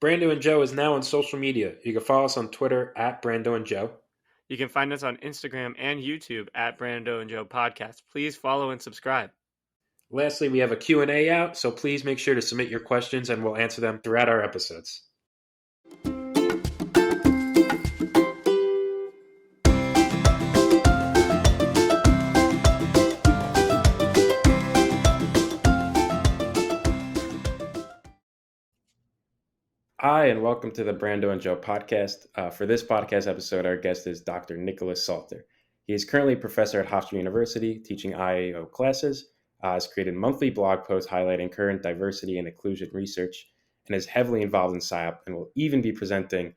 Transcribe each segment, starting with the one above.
Brando and Joe is now on social media. You can follow us on Twitter at Brando and Joe. You can find us on Instagram and YouTube at Brando and Joe Podcast. Please follow and subscribe. Lastly, we have a Q&A out, so please make sure to submit your questions and we'll answer them throughout our episodes. Hi, and welcome to the Brando and Joe podcast. For this podcast episode, our guest is Dr. Nicholas Salter. He is currently a professor at Hofstra University teaching IAO classes, has created monthly blog posts highlighting current diversity and inclusion research, and is heavily involved in SIOP and will even be presenting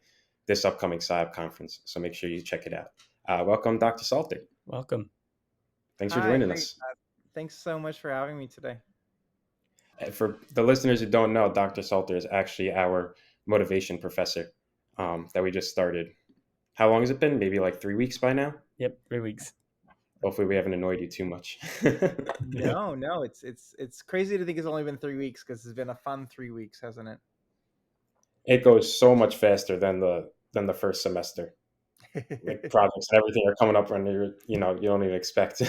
this upcoming SIOP conference. So make sure you check it out. Welcome, Dr. Salter. Welcome. Thanks for Hi, joining great. us. Thanks so much for having me today. For the listeners who don't know, Dr. Salter is actually our motivation professor that we just started. How long has it been? Maybe like 3 weeks by now? Yep, 3 weeks. Hopefully we haven't annoyed you too much. No, it's crazy to think it's only been 3 weeks because it's been a fun 3 weeks, hasn't it? It goes so much faster than the first semester. Like projects and everything are coming up when you don't even expect.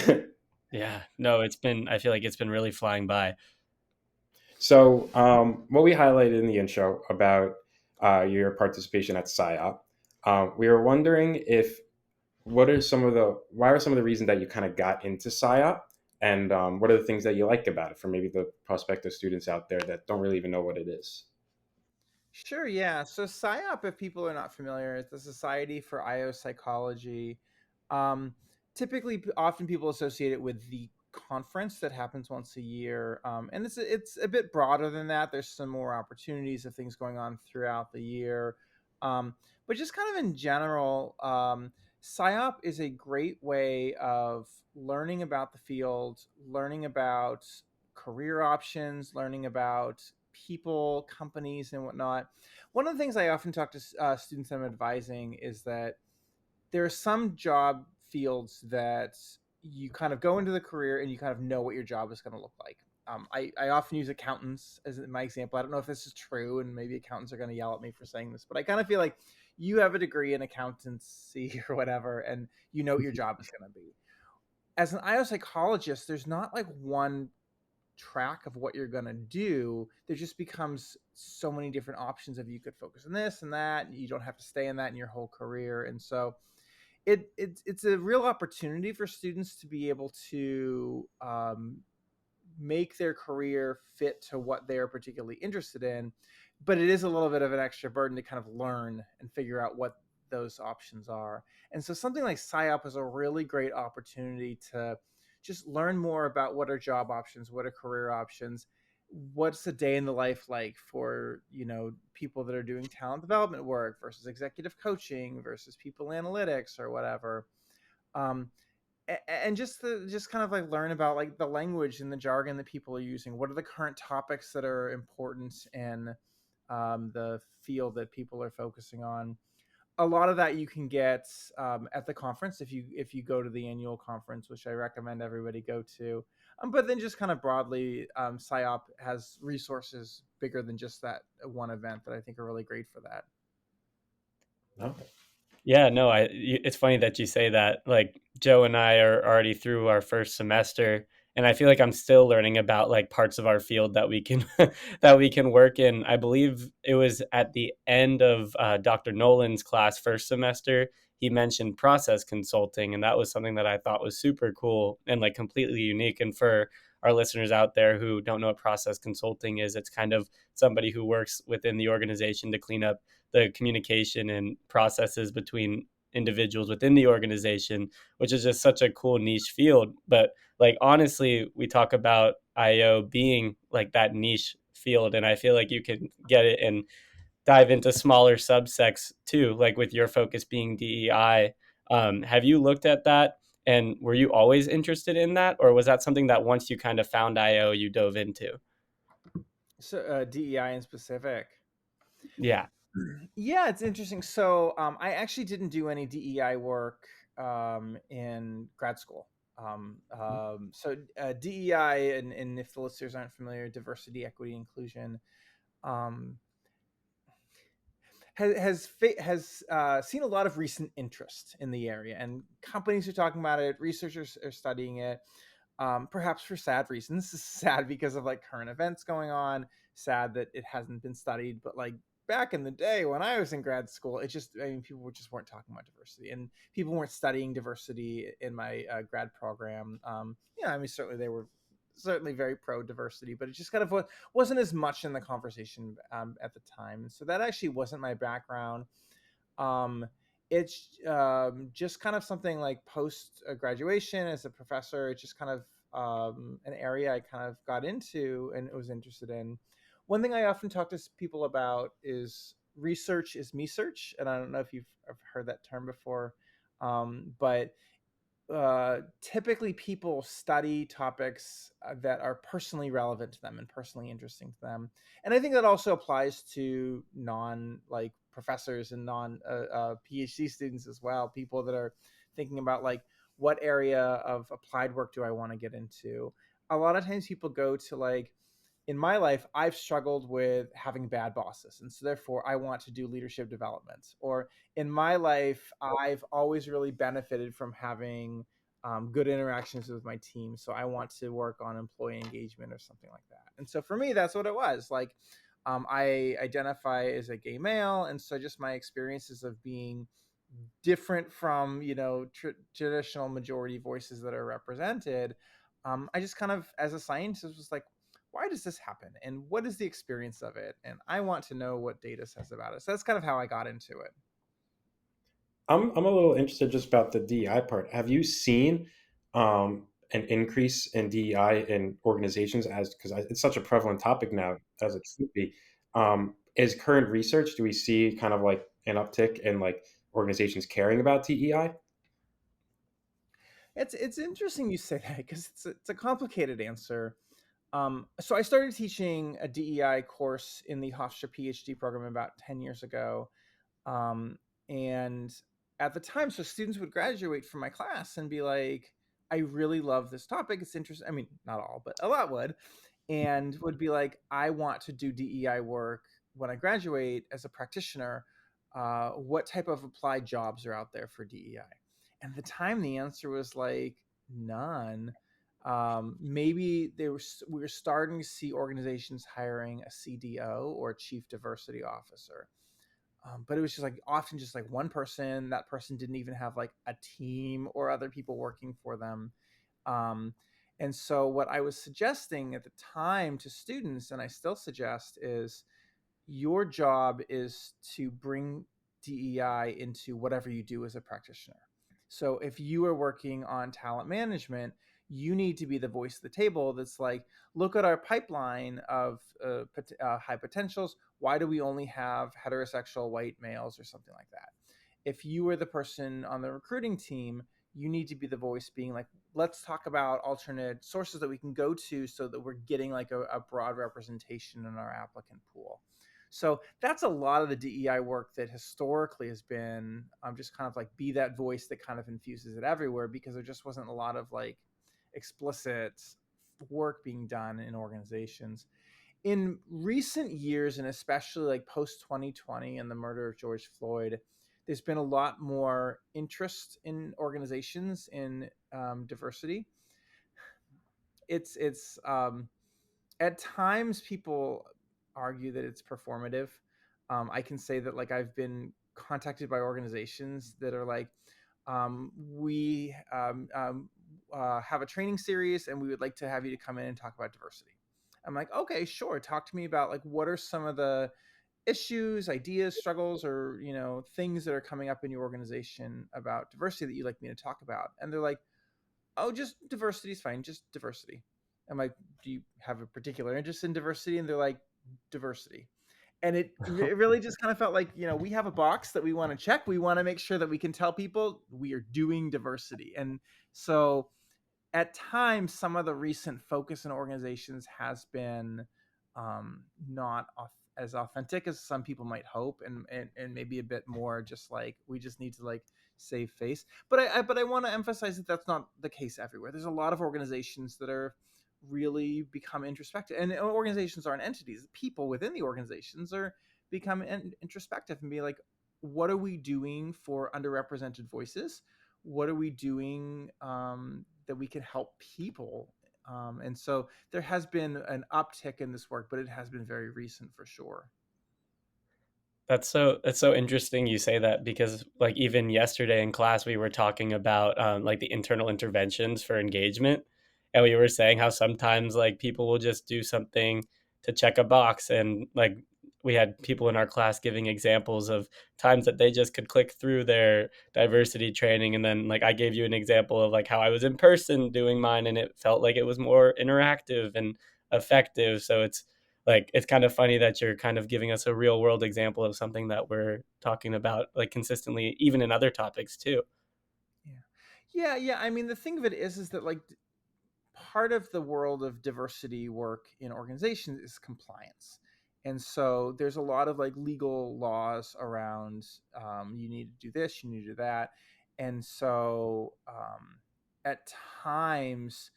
Yeah, no, I feel like it's been really flying by. So what we highlighted in the intro about your participation at SIOP, we were wondering why are some of the reasons that you kind of got into SIOP, and what are the things that you like about it for maybe the prospective students out there that don't really even know what it is? Sure, yeah. So SIOP, if people are not familiar, it's the Society for IO Psychology. Typically, often people associate it with the conference that happens once a year, and it's a bit broader than that. There's some more opportunities of things going on throughout the year, but just kind of in general, SIOP is a great way of learning about the field, learning about career options, learning about people, companies, and whatnot. One of the things I often talk to students I'm advising is that there are some job fields that you kind of go into the career and you kind of know what your job is going to look like. I often use accountants as my example. I don't know if this is true, and maybe accountants are going to yell at me for saying this, but I kind of feel like you have a degree in accountancy or whatever, and you know what your job is going to be. As an IO psychologist, there's not like one track of what you're going to do. There just becomes so many different options of you could focus on this and that, and you don't have to stay in that in your whole career. And so it's a real opportunity for students to be able to make their career fit to what they're particularly interested in, but it is a little bit of an extra burden to kind of learn and figure out what those options are. And so something like SIOP is a really great opportunity to just learn more about what are job options, what are career options, what's a day in the life like for people that are doing talent development work versus executive coaching versus people analytics or whatever. And just kind of like learn about like the language and the jargon that people are using. What are the current topics that are important in the field that people are focusing on? A lot of that you can get at the conference if you go to the annual conference, which I recommend everybody go to. But then just kind of broadly, SIOP has resources bigger than just that one event that I think are really great for that. No. Yeah, no, it's funny that you say that. Like Joe and I are already through our first semester, and I feel like I'm still learning about like parts of our field that we can that we can work in. I believe it was at the end of Dr. Nolan's class first semester. He mentioned process consulting, and that was something that I thought was super cool and like completely unique. And for our listeners out there who don't know what process consulting is, it's kind of somebody who works within the organization to clean up the communication and processes between individuals within the organization, which is just such a cool niche field. But like honestly, we talk about IO being like that niche field, and I feel like you can get it and dive into smaller subsects too, like with your focus being DEI. Have you looked at that? And were you always interested in that, or was that something that once you kind of found IO, you dove into? So DEI in specific. Yeah. Yeah, it's interesting. So I actually didn't do any DEI work in grad school. DEI, and if the listeners aren't familiar, diversity, equity, inclusion. Um, has seen a lot of recent interest in the area, and companies are talking about it. Researchers are studying it, perhaps for sad reasons. Sad because of like current events going on. Sad that it hasn't been studied, but like back in the day when I was in grad school, people just weren't talking about diversity, and people weren't studying diversity in my grad program. I mean, certainly they were certainly very pro diversity, but it just kind of wasn't as much in the conversation at the time. So that actually wasn't my background. Um, it's just kind of something like post graduation as a professor. It's just kind of an area I kind of got into and was interested in. One thing I often talk to people about is research is me search, and I don't know if you've heard that term before, but typically people study topics that are personally relevant to them and personally interesting to them, and I think that also applies to non like professors and non PhD students as well. People that are thinking about like what area of applied work do I want to get into. A lot of times people go to like, in my life, I've struggled with having bad bosses. And so therefore I want to do leadership development. Or in my life, I've always really benefited from having good interactions with my team. So I want to work on employee engagement or something like that. And so for me, that's what it was. Like, I identify as a gay male. And so just my experiences of being different from, traditional majority voices that are represented, I just kind of, as a scientist, was like, why does this happen and what is the experience of it, and I want to know what data says about it. So that's kind of how I got into it. I'm a little interested just about the DEI part. Have you seen an increase in DEI in organizations, as because it's such a prevalent topic now as it should be? Is current research, do we see kind of like an uptick in like organizations caring about DEI? It's interesting you say that because it's a complicated answer. So I started teaching a DEI course in the Hofstra PhD program about 10 years ago. Um, and at the time, so students would graduate from my class and be like, I really love this topic. It's interesting. I mean, not all, but a lot would. And would be like, I want to do DEI work when I graduate as a practitioner. What type of applied jobs are out there for DEI? And at the time, the answer was like, none. Maybe we were starting to see organizations hiring a CDO or a chief diversity officer. But it was just like often just like one person. That person didn't even have like a team or other people working for them. Um, and so what I was suggesting at the time to students, and I still suggest, is your job is to bring DEI into whatever you do as a practitioner. So if you are working on talent management, you need to be the voice of the table that's like, look at our pipeline of high potentials. Why do we only have heterosexual white males or something like that? If you are the person on the recruiting team, you need to be the voice being like, let's talk about alternate sources that we can go to so that we're getting like a broad representation in our applicant pool. So that's a lot of the DEI work that historically has been just kind of like be that voice that kind of infuses it everywhere, because there just wasn't a lot of like explicit work being done in organizations. In recent years, and especially like post 2020 and the murder of George Floyd, there's been a lot more interest in organizations in diversity. It's At times people argue that it's performative. I can say that like I've been contacted by organizations that are like, we have a training series and we would like to have you to come in and talk about diversity. I'm like, okay, sure. Talk to me about like what are some of the issues, ideas, struggles, or things that are coming up in your organization about diversity that you'd like me to talk about. And they're like, oh, just diversity is fine, just diversity. I'm like, do you have a particular interest in diversity? And they're like, diversity. And it really just kind of felt like, we have a box that we want to check. We want to make sure that we can tell people we are doing diversity. And so at times, some of the recent focus in organizations has been not as authentic as some people might hope, and maybe a bit more just like we just need to like save face. But I want to emphasize that that's not the case everywhere. There's a lot of organizations that are really become introspective, and organizations aren't entities. People within the organizations are become introspective and be like, what are we doing for underrepresented voices? What are we doing that we can help people? And so there has been an uptick in this work, but it has been very recent for sure. That's so interesting you say that, because like even yesterday in class we were talking about like the internal interventions for engagement, and we were saying how sometimes like people will just do something to check a box, and like we had people in our class giving examples of times that they just could click through their diversity training, and then like I gave you an example of like how I was in person doing mine and it felt like it was more interactive and effective. So it's kind of funny that you're kind of giving us a real world example of something that we're talking about like consistently, even in other topics too. Yeah. Yeah. I mean, the thing of it is that like part of the world of diversity work in organizations is compliance. And so there's a lot of like legal laws around you need to do this, you need to do that. And so at times,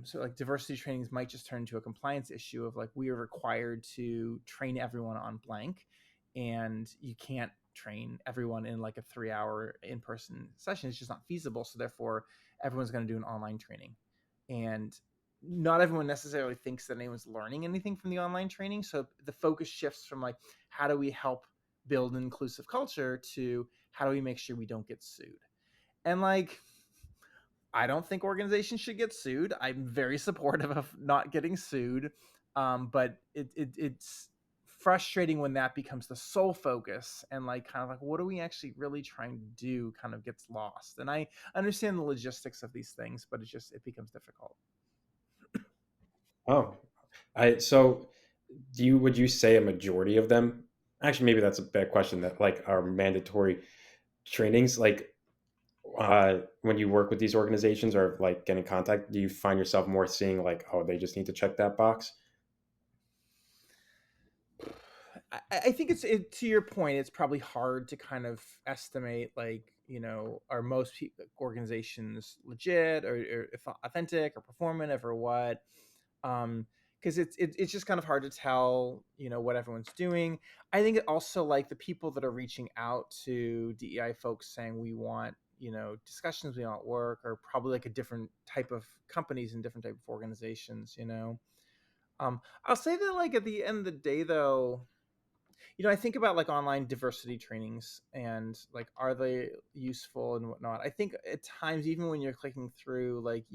so like diversity trainings might just turn into a compliance issue of like we are required to train everyone on blank, and you can't train everyone in like a 3 hour in-person session. It's just not feasible. So therefore everyone's going to do an online training, and not everyone necessarily thinks that anyone's learning anything from the online training. So the focus shifts from like how do we help build an inclusive culture to how do we make sure we don't get sued. And like I don't think organizations should get sued. I'm very supportive of not getting sued, but it's frustrating when that becomes the sole focus, and like kind of like what are we actually really trying to do kind of gets lost. And I understand the logistics of these things, but it becomes difficult. Oh, I so do you would you say a majority of them? Actually, maybe that's a bad question. That like are mandatory trainings. Like when you work with these organizations or like get in contact, do you find yourself more seeing like, oh, they just need to check that box? I think to your point, it's probably hard to kind of estimate like, are most organizations legit or if authentic or performative or what. Because it's just kind of hard to tell, what everyone's doing. I think it also like the people that are reaching out to DEI folks saying we want, discussions, we want work, are probably like a different type of companies and different type of organizations. I'll say that like at the end of the day though, I think about like online diversity trainings and like, are they useful and whatnot. I think at times, even when you're clicking through, like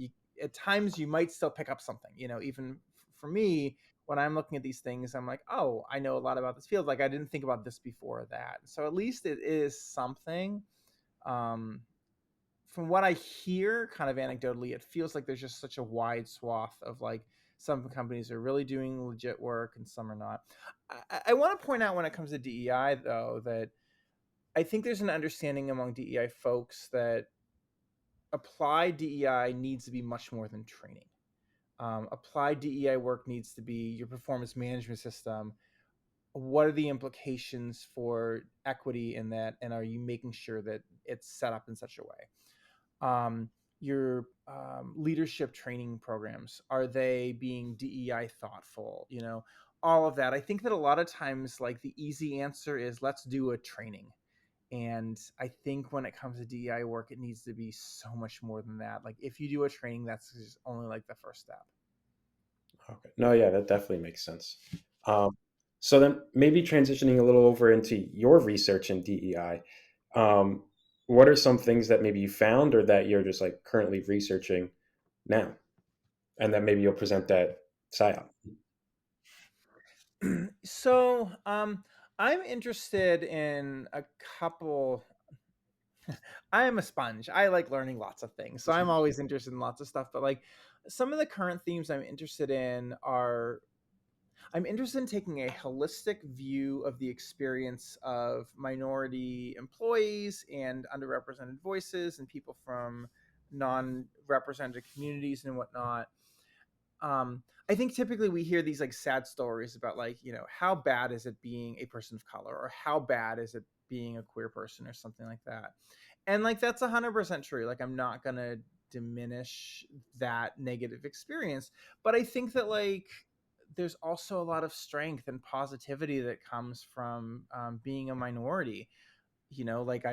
at times you might still pick up something, even for me, when I'm looking at these things, I'm like, oh, I know a lot about this field. Like I didn't think about this before that. So at least it is something. Um, from what I hear, kind of anecdotally, it feels like there's just such a wide swath of like some companies are really doing legit work and some are not. I want to point out when it comes to DEI though that I think there's an understanding among DEI folks that applied DEI needs to be much more than training. Applied DEI work needs to be your performance management system. What are the implications for equity in that, and are you making sure that it's set up in such a way? Your leadership training programs, are they being DEI thoughtful? All of that. I think that a lot of times like the easy answer is let's do a training, and I think when it comes to DEI work, it needs to be so much more than that. Like if you do a training, that's just only like the first step. Okay. No, yeah, that definitely makes sense. Um, so then maybe transitioning a little over into your research in DEI, um, what are some things that maybe you found or that you're just like currently researching now, and that maybe you'll present that PSYOP? So I'm interested in a couple. I am a sponge. I like learning lots of things. So I'm always interested in lots of stuff. But like some of the current themes I'm interested in are I'm interested in taking a holistic view of the experience of minority employees and underrepresented voices and people from non-represented communities and whatnot. I think typically we hear these like sad stories about like, how bad is it being a person of color, or how bad is it being a queer person or something like that. And like that's 100% true. Like I'm not going to diminish that negative experience, but I think that like there's also a lot of strength and positivity that comes from being a minority. Like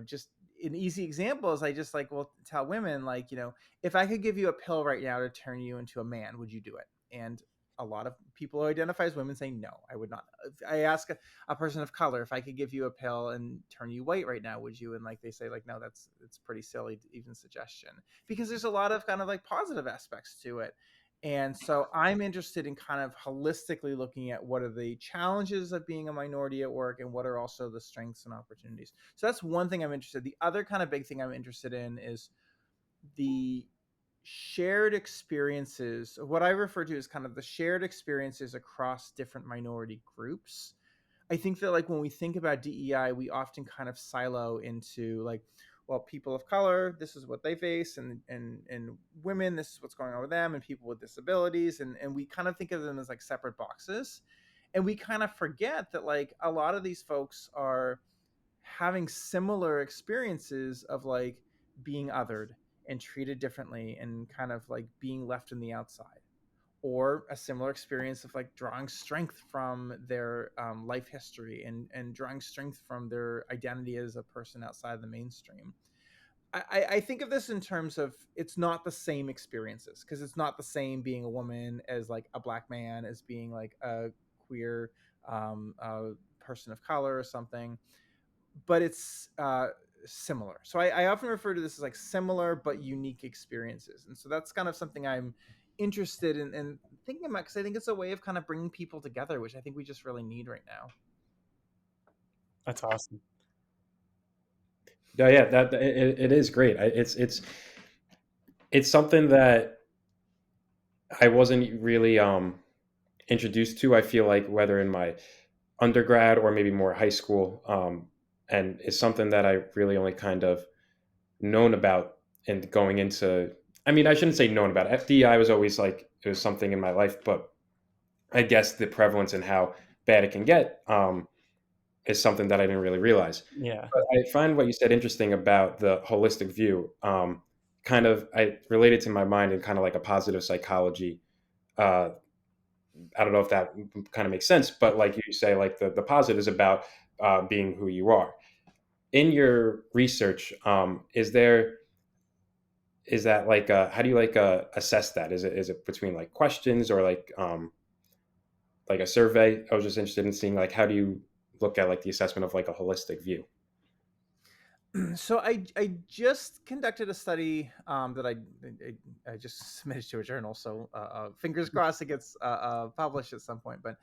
just an easy example is I just like will tell women, like, if I could give you a pill right now to turn you into a man, would you do it? And a lot of people who identify as women say no, I would not. If I ask a person of color, if I could give you a pill and turn you white right now, would you? And like they say, like, no, it's pretty silly even suggestion, because there's a lot of kind of like positive aspects to it. And so I'm interested in kind of holistically looking at what are the challenges of being a minority at work and what are also the strengths and opportunities. So that's one thing I'm interested in. The other kind of big thing I'm interested in is the shared experiences, what I refer to as kind of the shared experiences across different minority groups. I think that like when we think about DEI, we often kind of silo into like, well, people of color, this is what they face, and women, this is what's going on with them, and people with disabilities, and we kind of think of them as like separate boxes, and we kind of forget that like a lot of these folks are having similar experiences of like being othered and treated differently and kind of like being left in the outside, or a similar experience of like drawing strength from their life history and drawing strength from their identity as a person outside of the mainstream. I think of this in terms of it's not the same experiences, because it's not the same being a woman as like a black man as being like a queer person of color or something, but it's similar. So I often refer to this as like similar but unique experiences. And so that's kind of something I'm interested in thinking about, because I think it's a way of kind of bringing people together, which I think we just really need right now. That's awesome. Yeah, that it is great. It's something that I wasn't really introduced to. I feel like whether in my undergrad or maybe more high school, and it's something that I really only kind of known about and going into. I mean, I shouldn't say known about. FDI was always like it was something in my life, but I guess the prevalence and how bad it can get is something that I didn't really realize. Yeah. But I find what you said interesting about the holistic view. Kind of, I related to my mind in kind of like a positive psychology. Uh, I don't know if that kind of makes sense, but like you say, like the positive is about being who you are. In your research, is that like how do you like assess that? Is it between like questions or like a survey? I was just interested in seeing like how do you look at like the assessment of like a holistic view. So I just conducted a study that I just submitted to a journal. So fingers crossed it gets published at some point. But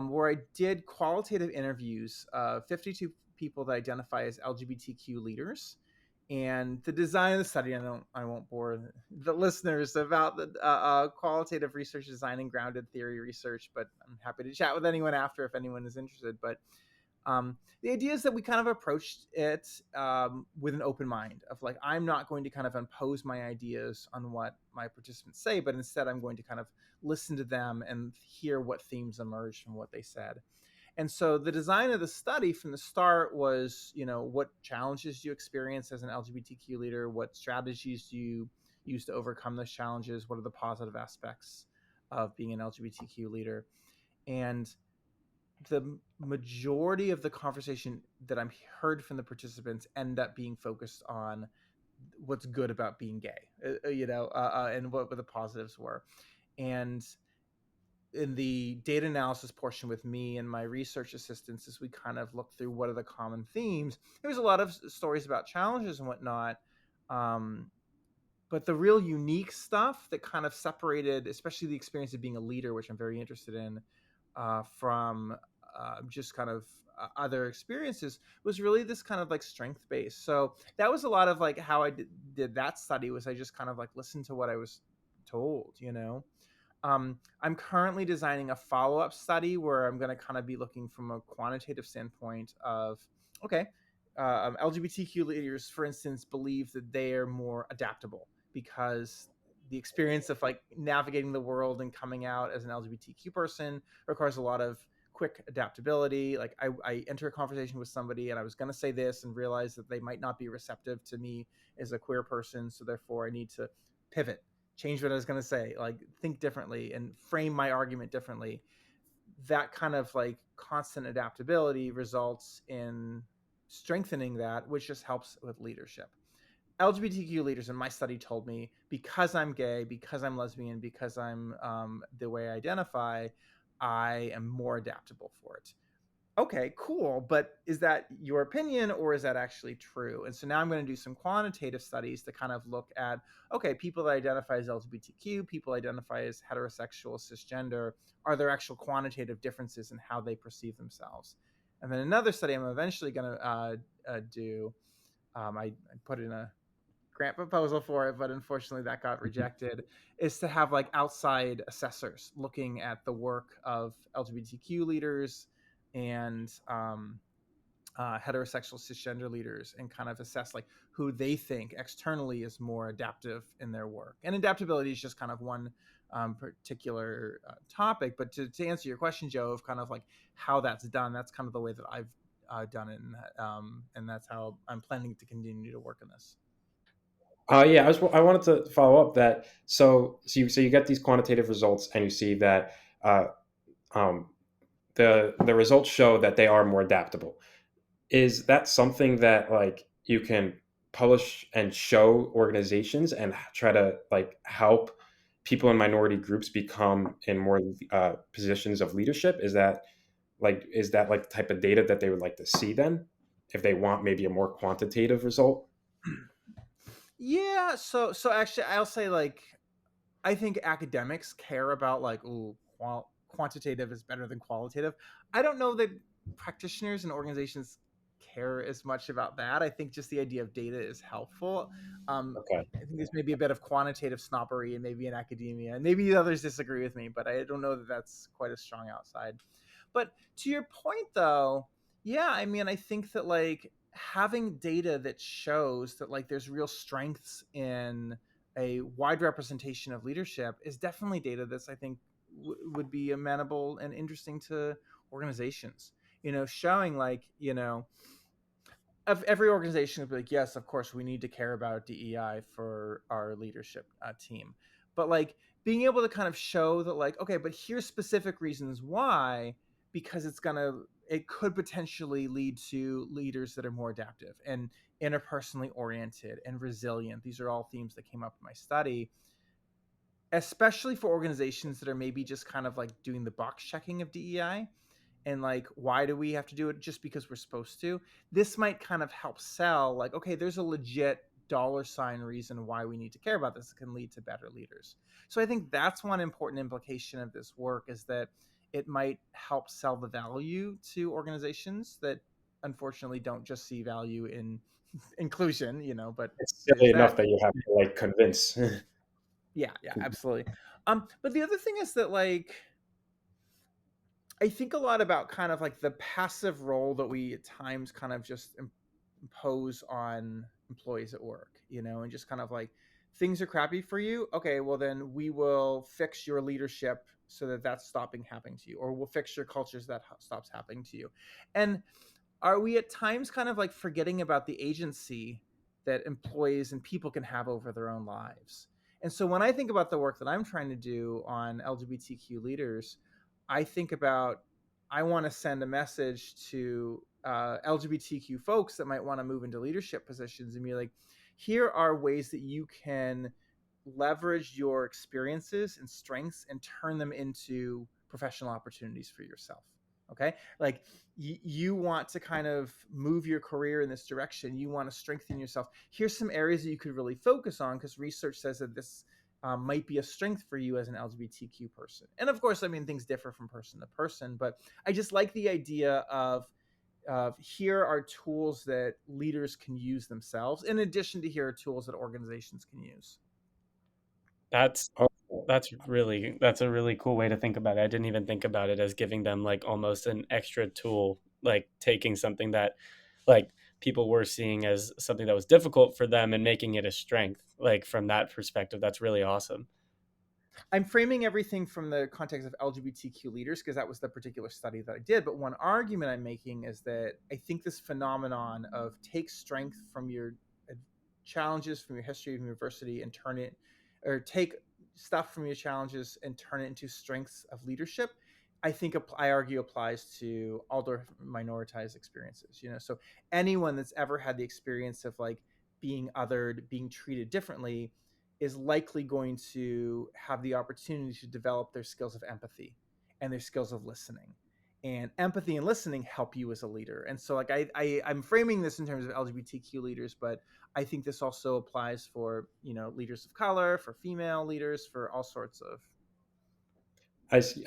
where I did qualitative interviews, 52 people that identify as LGBTQ leaders, and the design of the study. I won't bore the listeners about the qualitative research design and grounded theory research, but I'm happy to chat with anyone after if anyone is interested. But the idea is that we kind of approached it with an open mind of like, I'm not going to kind of impose my ideas on what my participants say, but instead I'm going to kind of listen to them and hear what themes emerge from what they said. And so the design of the study from the start was, what challenges do you experience as an LGBTQ leader? What strategies do you use to overcome those challenges? What are the positive aspects of being an LGBTQ leader? And the majority of the conversation that I'm heard from the participants end up being focused on what's good about being gay, and what the positives were. And in the data analysis portion with me and my research assistants, as we kind of look through what are the common themes, there was a lot of stories about challenges and whatnot. But the real unique stuff that kind of separated, especially the experience of being a leader, which I'm very interested in, from just kind of other experiences, was really this kind of like strength based. So that was a lot of like how I did that study, was I just kind of like listened to what I was told. I'm currently designing a follow-up study where I'm going to kind of be looking from a quantitative standpoint of, okay, LGBTQ leaders, for instance, believe that they are more adaptable because the experience of like navigating the world and coming out as an LGBTQ person requires a lot of quick adaptability. Like I enter a conversation with somebody and I was going to say this and realize that they might not be receptive to me as a queer person. So therefore I need to pivot change what I was going to say, like think differently and frame my argument differently. That kind of like constant adaptability results in strengthening that, which just helps with leadership. LGBTQ leaders in my study told me, because I'm gay, because I'm lesbian, because I'm the way I identify, I am more adaptable for it. Okay, cool. But is that your opinion or is that actually true? And so now I'm going to do some quantitative studies to kind of look at, okay, people that identify as LGBTQ, people identify as heterosexual, cisgender, are there actual quantitative differences in how they perceive themselves? And then another study I'm eventually going to do, I put in a grant proposal for it, but unfortunately that got rejected, is to have like outside assessors looking at the work of LGBTQ leaders and heterosexual cisgender leaders and kind of assess like who they think externally is more adaptive in their work. And adaptability is just kind of one particular topic. But to answer your question, Joe, of kind of like how that's done, that's kind of the way that I've done it, and that's how I'm planning to continue to work in this. Yeah, I wanted to follow up that. So you get these quantitative results, and you see that uh, um, the results show that they are more adaptable. Is that something that like you can publish and show organizations and try to like help people in minority groups become in more positions of leadership? Is that like the type of data that they would like to see then, if they want maybe a more quantitative result? Yeah, so actually I'll say like I think academics care about like, ooh, quantitative is better than qualitative. I don't know that practitioners and organizations care as much about that. I think just the idea of data is helpful. Okay. I think there's maybe a bit of quantitative snobbery and maybe in academia, and maybe others disagree with me, but I don't know that that's quite as strong outside. But to your point, though, yeah, I mean, I think that like having data that shows that like there's real strengths in a wide representation of leadership is definitely data that's I think would be amenable and interesting to organizations. Showing like of every organization would be like, yes, of course, we need to care about DEI for our leadership team, but like being able to kind of show that, like, okay, but here's specific reasons why, because it could potentially lead to leaders that are more adaptive and interpersonally oriented and resilient. These are all themes that came up in my study, especially for organizations that are maybe just kind of like doing the box checking of DEI and like, why do we have to do it just because we're supposed to? This might kind of help sell like, okay, there's a legit dollar sign reason why we need to care about this. It can lead to better leaders. So I think that's one important implication of this work, is that it might help sell the value to organizations that unfortunately don't just see value in inclusion, but It's there's silly enough that. that you have to like convince. Yeah, absolutely. But the other thing is that like I think a lot about kind of like the passive role that we at times kind of just impose on employees at work, and just kind of like, things are crappy for you. Okay, well then we will fix your leadership so that that's stopping happening to you, or we'll fix your cultures that stops happening to you. And are we at times kind of like forgetting about the agency that employees and people can have over their own lives? And so when I think about the work that I'm trying to do on LGBTQ leaders, I think about, I want to send a message to LGBTQ folks that might want to move into leadership positions and be like, here are ways that you can leverage your experiences and strengths and turn them into professional opportunities for yourself. Okay, like you want to kind of move your career in this direction, you want to strengthen yourself, here's some areas that you could really focus on, because research says that this might be a strength for you as an LGBTQ person. And of course, I mean, things differ from person to person, but I just like the idea of here are tools that leaders can use themselves, in addition to here are tools that organizations can use. That's Oh, that's a really cool way to think about it. I didn't even think about it as giving them like almost an extra tool, like taking something that like people were seeing as something that was difficult for them and making it a strength. Like from that perspective, that's really awesome. I'm framing everything from the context of LGBTQ leaders because that was the particular study that I did. But one argument I'm making is that I think this phenomenon of take strength from your challenges, from your history of university, and turn it, or take stuff from your challenges and turn it into strengths of leadership, I think I argue applies to all the minoritized experiences. So anyone that's ever had the experience of like being othered, being treated differently, is likely going to have the opportunity to develop their skills of empathy and their skills of listening. And empathy and listening help you as a leader. And so like I'm framing this in terms of LGBTQ leaders, but I think this also applies for, leaders of color, for female leaders, for all sorts of.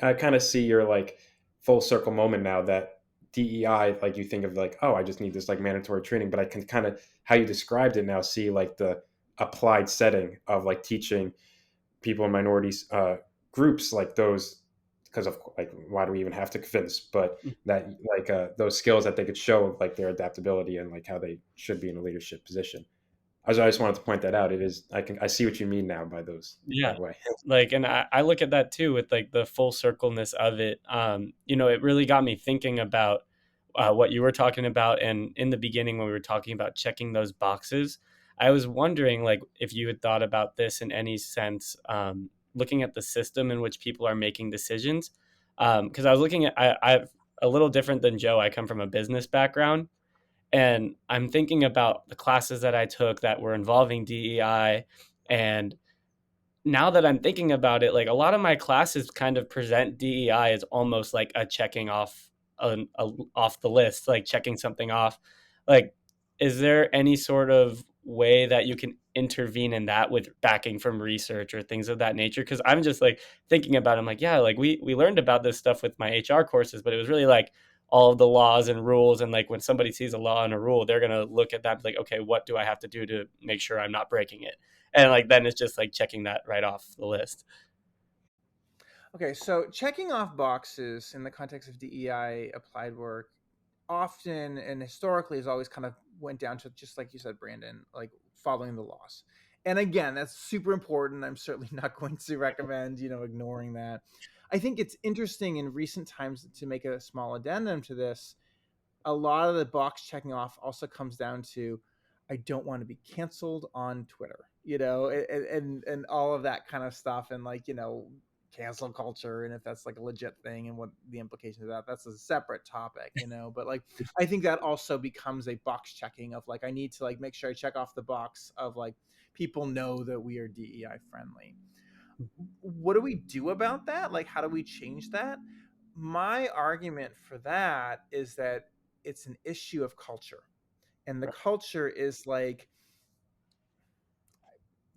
I kind of see your like full circle moment now that DEI, like you think of like, oh, I just need this like mandatory training, but I can kind of, how you described it now, see like the applied setting of like teaching people in minorities groups like those, because of like, why do we even have to convince, but that like those skills that they could show like their adaptability and like how they should be in a leadership position. I just wanted to point that out. It is, I see what you mean now by those, Yeah. that way. Like, and I look at that too with like the full circleness of it. It really got me thinking about what you were talking about. And in the beginning, when we were talking about checking those boxes, I was wondering like if you had thought about this in any sense, looking at the system in which people are making decisions. Because I was looking at, I've a little different than Joe. I come from a business background. And I'm thinking about the classes that I took that were involving DEI. And now that I'm thinking about it, like a lot of my classes kind of present DEI as almost like a checking off off the list, like checking something off. Like, is there any sort of way that you can intervene in that with backing from research or things of that nature? Because I'm just like thinking about it, I'm like, yeah, like we learned about this stuff with my HR courses, but it was really like all of the laws and rules. And like when somebody sees a law and a rule, they're gonna look at that like, okay, what do I have to do to make sure I'm not breaking it? And like then it's just like checking that right off the list. Okay, so checking off boxes in the context of DEI applied work often and historically has always kind of went down to, just like you said, Brandon, like following the laws. And again, that's super important. I'm certainly not going to recommend, ignoring that. I think it's interesting in recent times, to make a small addendum to this, a lot of the box checking off also comes down to, I don't want to be canceled on Twitter, and all of that kind of stuff, and like, cancel culture, and if that's like a legit thing and what the implications of that's a separate topic, but like I think that also becomes a box checking of like, I need to like make sure I check off the box of like, people know that we are DEI friendly. What do we do about that? Like, how do we change that? My argument for that is that it's an issue of culture. And the culture is like,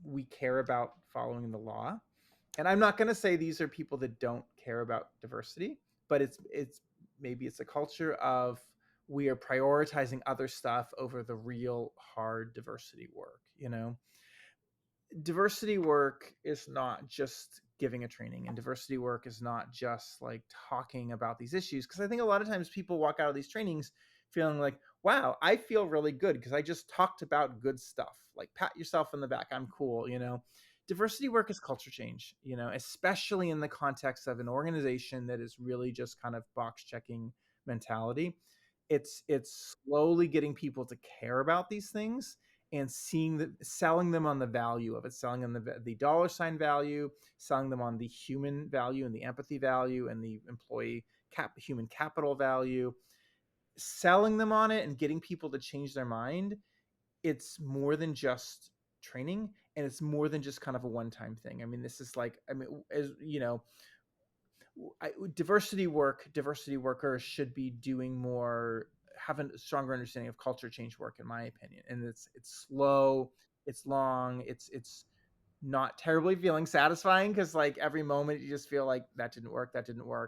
we care about following the law. And I'm not going to say these are people that don't care about diversity, but it's maybe it's a culture of, we are prioritizing other stuff over the real hard diversity work. Diversity work is not just giving a training, and diversity work is not just like talking about these issues, because I think a lot of times people walk out of these trainings feeling like, wow, I feel really good because I just talked about good stuff, like pat yourself in the back, I'm cool. Diversity work is culture change, especially in the context of an organization that is really just kind of box checking mentality. It's slowly getting people to care about these things, and selling them on the value of it, selling them the dollar sign value, selling them on the human value and the empathy value and the employee human capital value, selling them on it and getting people to change their mind. It's more than just training, and it's more than just kind of a one-time thing. I mean, this is like, as diversity workers should be doing more, have a stronger understanding of culture change work, in my opinion. And it's slow, it's long, it's not terribly feeling satisfying, because like every moment you just feel like that didn't work,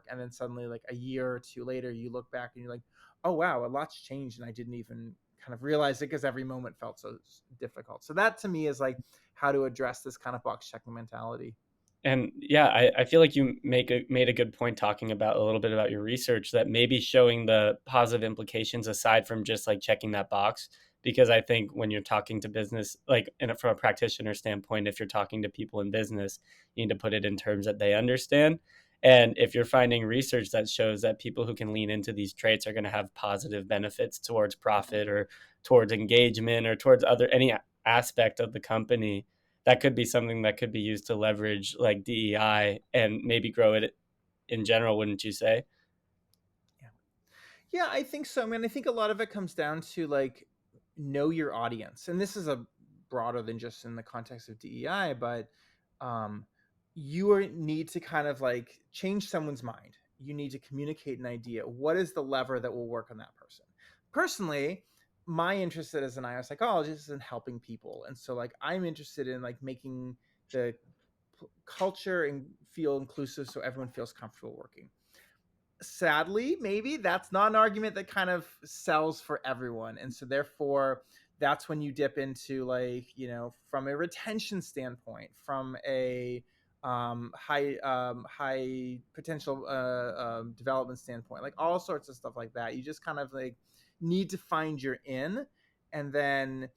and then suddenly like a year or two later you look back and you're like, oh wow, a lot's changed and I didn't even kind of realize it, because every moment felt so difficult. So that to me is like how to address this kind of box checking mentality. And yeah, I feel like you made a good point talking about a little bit about your research, that maybe showing the positive implications aside from just like checking that box. Because I think when you're talking to business, like from a practitioner standpoint, if you're talking to people in business, you need to put it in terms that they understand. And if you're finding research that shows that people who can lean into these traits are going to have positive benefits towards profit or towards engagement or towards other any aspect of the company, that could be something that could be used to leverage like DEI and maybe grow it in general, wouldn't you say? Yeah. Yeah, I think so. I mean, I think a lot of it comes down to like know your audience. And this is a broader than just in the context of DEI, but um need to kind of like change someone's mind. You need to communicate an idea. What is the lever that will work on that person? Personally, my interest as an IO psychologist is in helping people. And so like I'm interested in like making the culture and feel inclusive so everyone feels comfortable working. Sadly, maybe that's not an argument that kind of sells for everyone. And so therefore that's when you dip into like, from a retention standpoint, from a high potential development standpoint, like all sorts of stuff like that. You just kind of like need to find your in, and then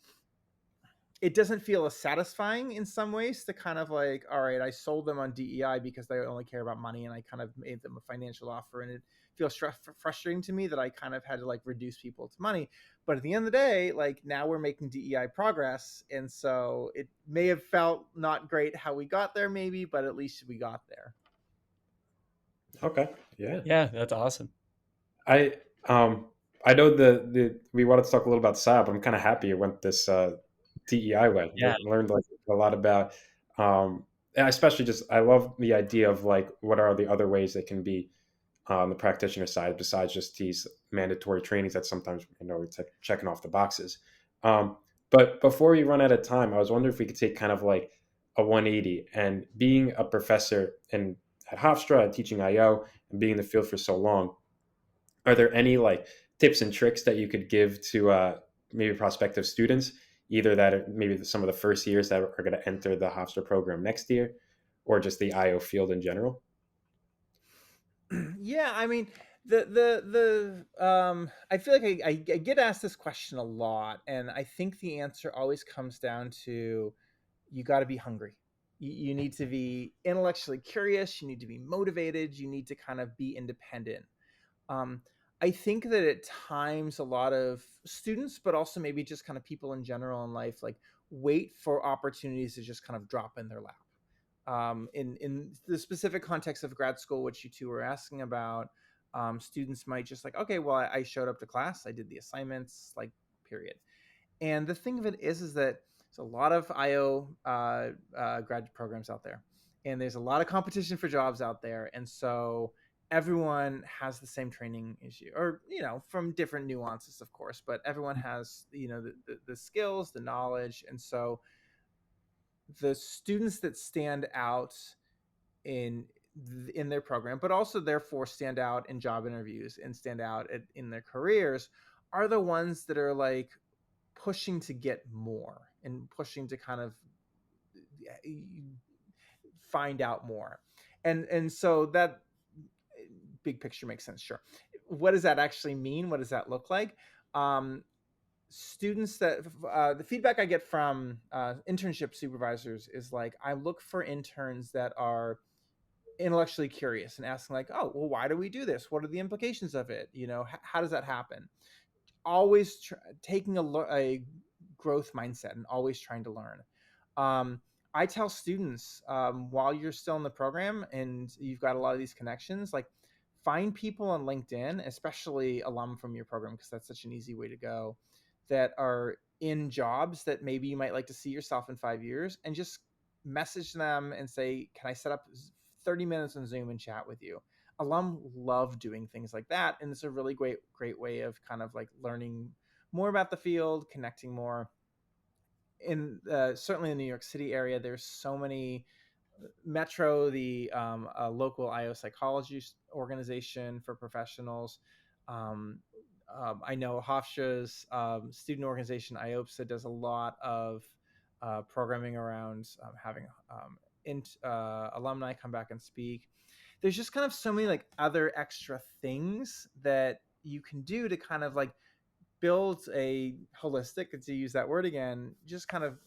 it doesn't feel as satisfying in some ways to kind of like, all right, I sold them on DEI because they only care about money, and I kind of made them a financial offer, and it feels frustrating to me that I kind of had to like reduce people to money. But at the end of the day, like now we're making DEI progress, and so it may have felt not great how we got there, maybe, but at least we got there. Okay. Yeah. Yeah, that's awesome. I um I know the we wanted to talk a little about SIOP. I'm kind of happy it went this DEI way. Yeah. Learned like a lot about and especially just I love the idea of like what are the other ways that can be on the practitioner side besides just these mandatory trainings that sometimes it's like checking off the boxes. But before we run out of time, I was wondering if we could take kind of like a 180 and being a professor and at Hofstra teaching IO and being in the field for so long, are there any like tips and tricks that you could give to maybe prospective students, either that are maybe some of the first years that are going to enter the Hofstra program next year, or just the IO field in general? Yeah, I mean, I feel like I get asked this question a lot, and I think the answer always comes down to you got to be hungry. You need to be intellectually curious. You need to be motivated. You need to kind of be independent. um, I think that at times a lot of students, but also maybe just kind of people in general in life, like wait for opportunities to just kind of drop in their lap. In the specific context of grad school, which you two were asking about, students might just like, okay, well, I showed up to class, I did the assignments, like, period. And the thing of it is that there's a lot of IO grad programs out there, and there's a lot of competition for jobs out there, and so everyone has the same training issue, or from different nuances, of course, but everyone has the skills, the knowledge, and so the students that stand out in in their program, but also therefore stand out in job interviews and stand out in their careers, are the ones that are like pushing to get more and pushing to kind of find out more. And so that big picture makes sense. Sure. What does that actually mean? What does that look like? Students that the feedback I get from internship supervisors is like, I look for interns that are intellectually curious and asking like, oh, well, why do we do this? What are the implications of it? How does that happen? Always taking a growth mindset and always trying to learn. I tell students, while you're still in the program and you've got a lot of these connections, like find people on LinkedIn, especially alum from your program, because that's such an easy way to go, that are in jobs that maybe you might like to see yourself in 5 years, and just message them and say, can I set up 30 minutes on Zoom and chat with you? Alum love doing things like that, and it's a really great way of kind of like learning more about the field, connecting more. In certainly in the New York City area, there's so many. Metro, the local IO psychology organization for professionals. Um, I know Hofstra's student organization IOPSA does a lot of programming around having alumni come back and speak. There's just kind of so many like other extra things that you can do to kind of like build a holistic, to use that word again, just kind of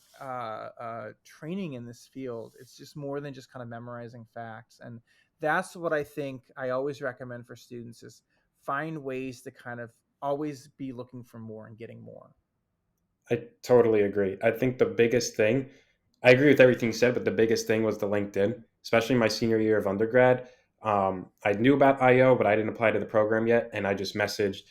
training in this field. It's just more than just kind of memorizing facts. And that's what I think I always recommend for students is find ways to kind of always be looking for more and getting more. I totally agree. I think the biggest thing I agree with everything you said, but the biggest thing was the LinkedIn, especially my senior year of undergrad. I knew about IO, but I didn't apply to the program yet. And I just messaged,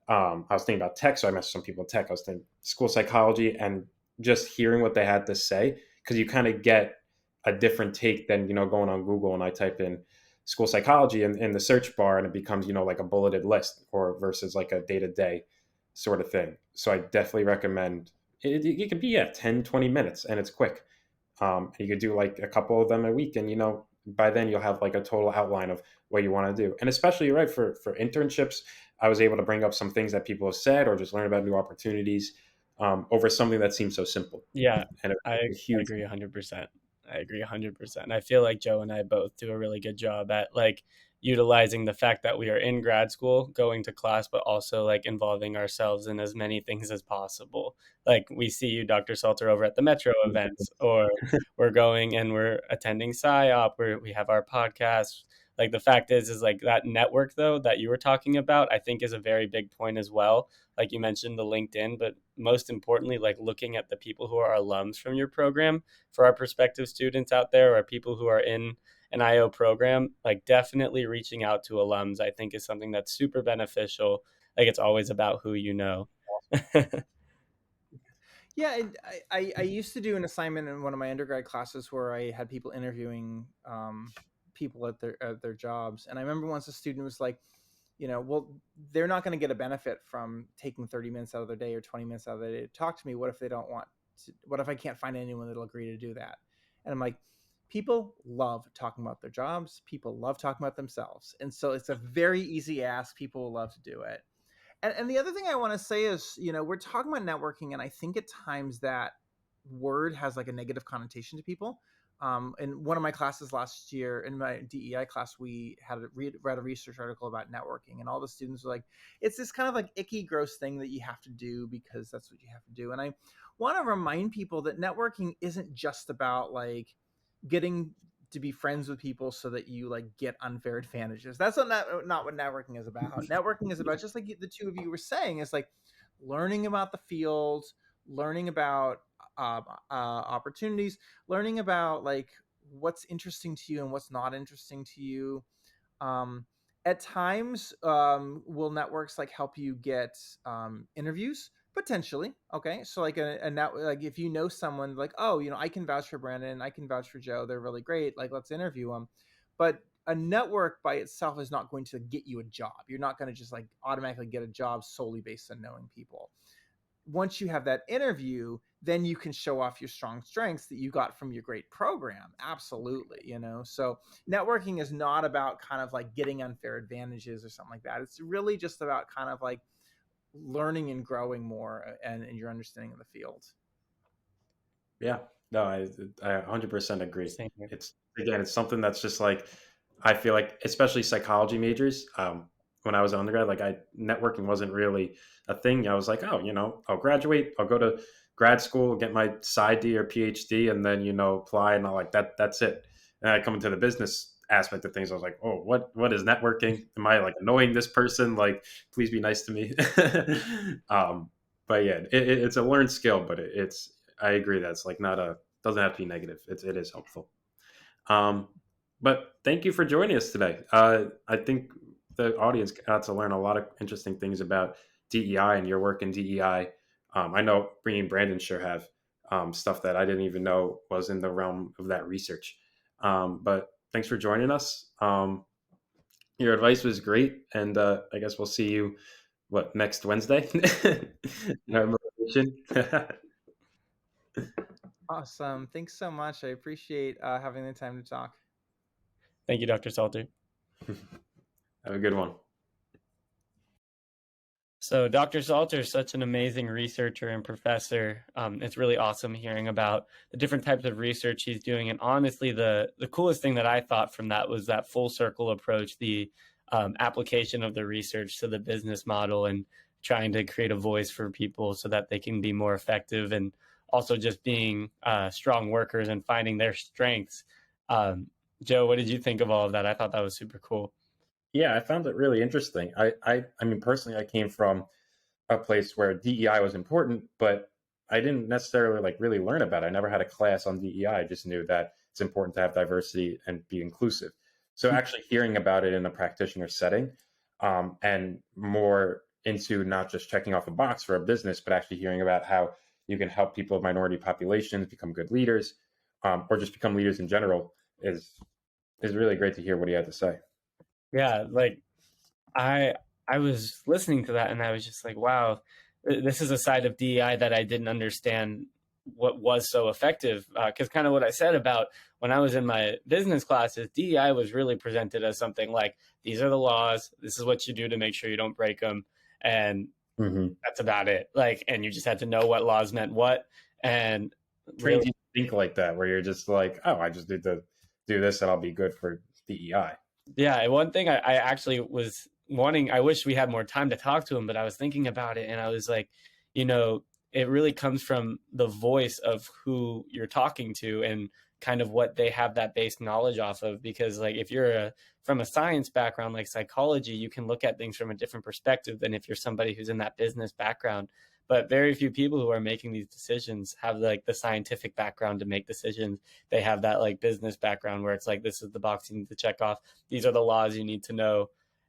I was thinking about tech. So I messaged some people in tech. I was thinking school psychology and just hearing what they had to say, because you kind of get a different take than, going on Google and I type in school psychology in the search bar and it becomes, like a bulleted list or versus like a day to day sort of thing. So I definitely recommend it could be, 10, 20 minutes and it's quick. You could do like a couple of them a week, and by then you'll have like a total outline of what you want to do. And especially, right, for internships, I was able to bring up some things that people have said, or just learn about new opportunities over something that seems so simple. Yeah, And it I was a huge. agree 100%. I agree 100%. I feel like Joe and I both do a really good job at like utilizing the fact that we are in grad school, going to class, but also like involving ourselves in as many things as possible. Like we see you, Dr. Salter, over at the Metro events, or we're going and we're attending SIOP, where we have our podcast. Like the fact is like that network though that you were talking about, I think is a very big point as well. Like you mentioned the LinkedIn, but most importantly, like looking at the people who are alums from your program for our prospective students out there, or people who are in an IO program, like definitely reaching out to alums, I think is something that's super beneficial. Like it's always about who you know. Yeah, and I used to do an assignment in one of my undergrad classes where I had people interviewing people at their jobs, and I remember once a student was like, well, they're not going to get a benefit from taking 30 minutes out of their day or 20 minutes out of their day to talk to me. What if they don't want to, what if I can't find anyone that'll agree to do that? And I'm like, people love talking about their jobs. People love talking about themselves. And so it's a very easy ask. People will love to do it. And the other thing I want to say is, we're talking about networking, and I think at times that word has like a negative connotation to people. In one of my classes last year, in my DEI class, we had read a research article about networking, and all the students were like, "It's this kind of like icky, gross thing that you have to do because that's what you have to do." And I want to remind people that networking isn't just about like getting to be friends with people so that you like get unfair advantages. That's not what networking is about. Networking is about, just like the two of you were saying, is like learning about the field, learning about opportunities, learning about like what's interesting to you and what's not interesting to you. um, at times, will networks like help you get interviews potentially? Okay, so like like if you know someone like, oh, I can vouch for Brandon, I can vouch for Joe, they're really great, like let's interview them. But a network by itself is not going to get you a job. You're not going to just like automatically get a job solely based on knowing people. Once you have that interview, then you can show off your strong strengths that you got from your great program. Absolutely. So networking is not about kind of like getting unfair advantages or something like that. It's really just about kind of like learning and growing more, and your understanding of the field. Yeah, no, I 100% agree. Same here. It's again, it's something that's just like I feel like, especially psychology majors. When I was an undergrad, like networking wasn't really a thing. I was like, oh, I'll graduate, I'll go to grad school, get my PsyD or PhD, and then apply, and all like that. That's it. And I come into the business aspect of things. I was like, oh, what is networking? Am I like annoying this person? Like, please be nice to me. But yeah, it's a learned skill, but it's I agree that it's like not a doesn't have to be negative. It is helpful. Um, but thank you for joining us today. I think the audience got to learn a lot of interesting things about DEI and your work in DEI. I know Bree and Brandon sure have stuff that I didn't even know was in the realm of that research. But thanks for joining us. Your advice was great, and I guess we'll see you next Wednesday. In our motivation. Awesome. Thanks so much. I appreciate having the time to talk. Thank you, Dr. Salter. Have a good one. So Dr. Salter is such an amazing researcher and professor. It's really awesome hearing about the different types of research he's doing. And honestly, the coolest thing that I thought from that was that full circle approach, the application of the research to the business model, and trying to create a voice for people so that they can be more effective, and also just being strong workers and finding their strengths. Joe, what did you think of all of that? I thought that was super cool. Yeah, I found it really interesting. I mean, personally, I came from a place where DEI was important, but I didn't necessarily like really learn about it. I never had a class on DEI. I just knew that it's important to have diversity and be inclusive. So actually hearing about it in a practitioner setting, and more into not just checking off a box for a business, but actually hearing about how you can help people of minority populations become good leaders, or just become leaders in general, is really great to hear what he had to say. Yeah, like I I was listening to that and I was just like, wow, this is a side of DEI that I didn't understand what was so effective. Because kind of what I said about when I was in my business classes, DEI was really presented as something like, these are the laws, this is what you do to make sure you don't break them, and Mm-hmm. that's about it. Like, and you just had to know what laws meant what, and Trains really, you to think like that, where you're just like, oh, I just need to do this and I'll be good for DEI. yeah. One thing I actually was wanting, I wish we had more time to talk to him, but I was thinking about it and I was like, you know, it really comes from the voice of who you're talking to and kind of what they have that base knowledge off of. Because like if you're from a science background like psychology, you can look at things from a different perspective than if you're somebody who's in that business background. But very few people who are making these decisions have like the scientific background to make decisions. They have that like business background where it's like, this is the box you need to check off, these are the laws you need to know.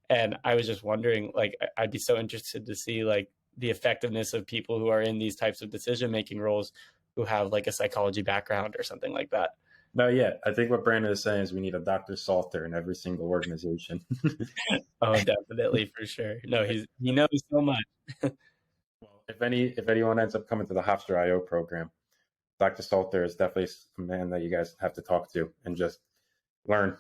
And I was just wondering, like, I'd be so interested to see like the effectiveness of people who are in these types of decision making roles who have like a psychology background or something like that. No, yeah, I think what Brandon is saying is we need a Dr. Salter in every single organization. Oh, definitely, for sure. No, he knows so much. Well, if anyone ends up coming to the Hofstra IO program, Dr. Salter is definitely a man that you guys have to talk to and just learn.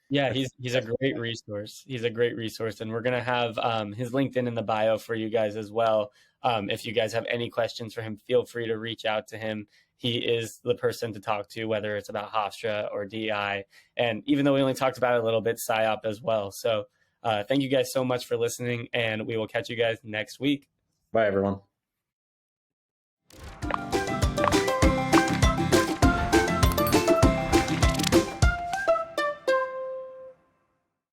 Yeah, he's a great resource. He's a great resource, and we're gonna have his LinkedIn in the bio for you guys as well. If you guys have any questions for him, feel free to reach out to him. He is the person to talk to, whether it's about Hofstra or DI, and even though we only talked about it a little bit, SIOP as well. So thank you guys so much for listening, and we will catch you guys next week. Bye, everyone.